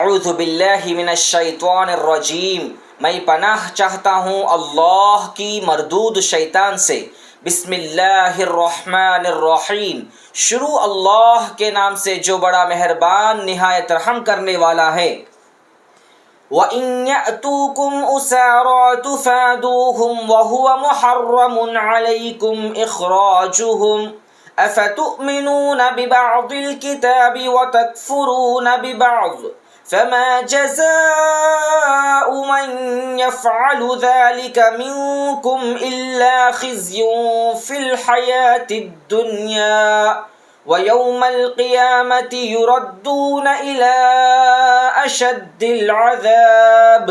اعوذ باللہ من الشیطان الرجیم، میں پناہ چاہتا ہوں اللہ کی مردود شیطان سے۔ بسم اللہ الرحمن الرحیم، شروع اللہ کے نام سے جو بڑا مہربان نہایت رحم کرنے والا ہے۔ وَإِن يَأْتُوكُمْ أُسَارَىٰ تُفَادُوهُمْ وَهُوَ مُحَرَّمٌ عَلَيْكُمْ إِخْرَاجُهُمْ أَفَتُؤْمِنُونَ بِبَعْضِ الْكِتَابِ وَتَكْفُرُونَ بِبَعْضٍ فَمَا جَزَاءُ مَن يَفْعَلُ ذَلِكَ مِنكُمْ إِلَّا خِزْيٌ فِي الْحَيَاةِ الدُّنْيَا وَيَوْمَ الْقِيَامَةِ يُرَدُّونَ إِلَىٰ أَشَدِّ الْعَذَابِ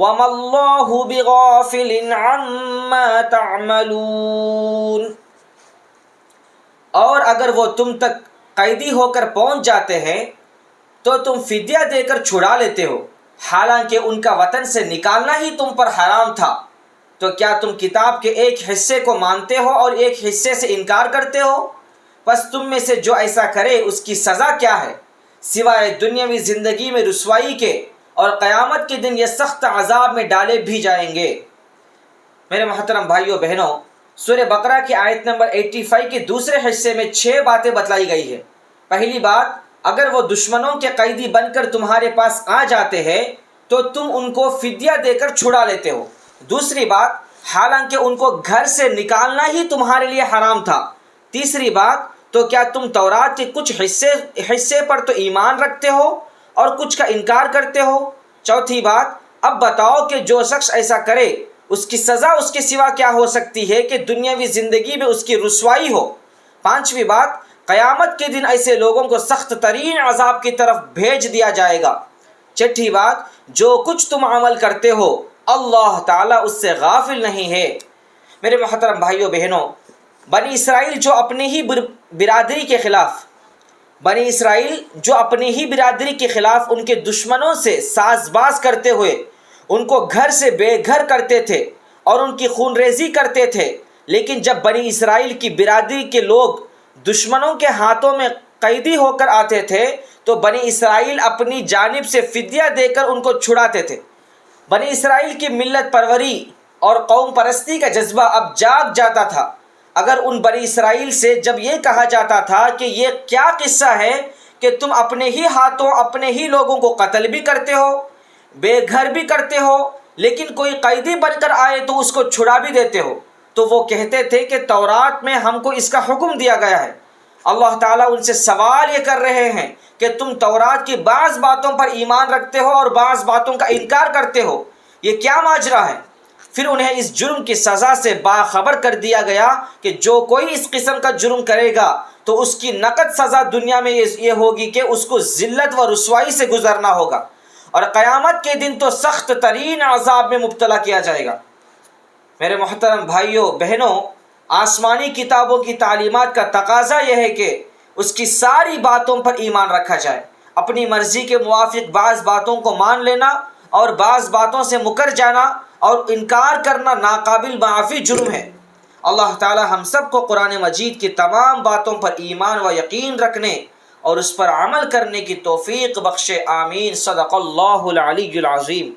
وَمَا اللَّهُ بِغَافِلٍ عَمَّا تَعْمَلُونَ۔ اور اگر وہ تم تک قیدی ہو کر پہنچ جاتے ہیں تو تم فدیہ دے کر چھڑا لیتے ہو، حالانکہ ان کا وطن سے نکالنا ہی تم پر حرام تھا۔ تو کیا تم کتاب کے ایک حصے کو مانتے ہو اور ایک حصے سے انکار کرتے ہو؟ پس تم میں سے جو ایسا کرے اس کی سزا کیا ہے، سوائے دنیاوی زندگی میں رسوائی کے، اور قیامت کے دن یہ سخت عذاب میں ڈالے بھی جائیں گے۔ میرے محترم بھائیو بہنوں، سورہ بقرہ کی آیت نمبر 85 کے دوسرے حصے میں 6 باتیں بتلائی گئی ہے۔ پہلی بات، اگر وہ دشمنوں کے قیدی بن کر تمہارے پاس آ جاتے ہیں تو تم ان کو فدیہ دے کر چھڑا لیتے ہو۔ دوسری بات، حالانکہ ان کو گھر سے نکالنا ہی تمہارے لیے حرام تھا۔ تیسری بات، تو کیا تم تورات کے کچھ حصے پر تو ایمان رکھتے ہو اور کچھ کا انکار کرتے ہو؟ چوتھی بات، اب بتاؤ کہ جو شخص ایسا کرے اس کی سزا اس کے سوا کیا ہو سکتی ہے کہ دنیاوی زندگی میں اس کی رسوائی ہو؟ پانچویں بات، قیامت کے دن ایسے لوگوں کو سخت ترین عذاب کی طرف بھیج دیا جائے گا۔ چھٹی بات، جو کچھ تم عمل کرتے ہو اللہ تعالیٰ اس سے غافل نہیں ہے۔ میرے محترم بھائیو بہنوں، بنی اسرائیل جو اپنی ہی برادری کے خلاف ان کے دشمنوں سے ساز باز کرتے ہوئے ان کو گھر سے بے گھر کرتے تھے اور ان کی خون ریزی کرتے تھے، لیکن جب بنی اسرائیل کی برادری کے لوگ دشمنوں کے ہاتھوں میں قیدی ہو کر آتے تھے تو بنی اسرائیل اپنی جانب سے فدیہ دے کر ان کو چھڑاتے تھے۔ بنی اسرائیل کی ملت پروری اور قوم پرستی کا جذبہ اب جاگ جاتا تھا۔ اگر ان بنی اسرائیل سے جب یہ کہا جاتا تھا کہ یہ کیا قصہ ہے کہ تم اپنے ہی ہاتھوں اپنے ہی لوگوں کو قتل بھی کرتے ہو، بے گھر بھی کرتے ہو، لیکن کوئی قیدی بن کر آئے تو اس کو چھڑا بھی دیتے ہو، تو وہ کہتے تھے کہ تورات میں ہم کو اس کا حکم دیا گیا ہے۔ اللہ تعالیٰ ان سے سوال یہ کر رہے ہیں کہ تم تورات کی بعض باتوں پر ایمان رکھتے ہو اور بعض باتوں کا انکار کرتے ہو، یہ کیا ماجرا ہے؟ پھر انہیں اس جرم کی سزا سے باخبر کر دیا گیا کہ جو کوئی اس قسم کا جرم کرے گا تو اس کی نقد سزا دنیا میں یہ ہوگی کہ اس کو ذلت و رسوائی سے گزرنا ہوگا، اور قیامت کے دن تو سخت ترین عذاب میں مبتلا کیا جائے گا۔ میرے محترم بھائیوں بہنوں، آسمانی کتابوں کی تعلیمات کا تقاضا یہ ہے کہ اس کی ساری باتوں پر ایمان رکھا جائے۔ اپنی مرضی کے موافق بعض باتوں کو مان لینا اور بعض باتوں سے مکر جانا اور انکار کرنا ناقابل معافی جرم ہے۔ اللہ تعالی ہم سب کو قرآن مجید کی تمام باتوں پر ایمان و یقین رکھنے اور اس پر عمل کرنے کی توفیق بخشے، آمین۔ صدق اللہ العلی العظیم۔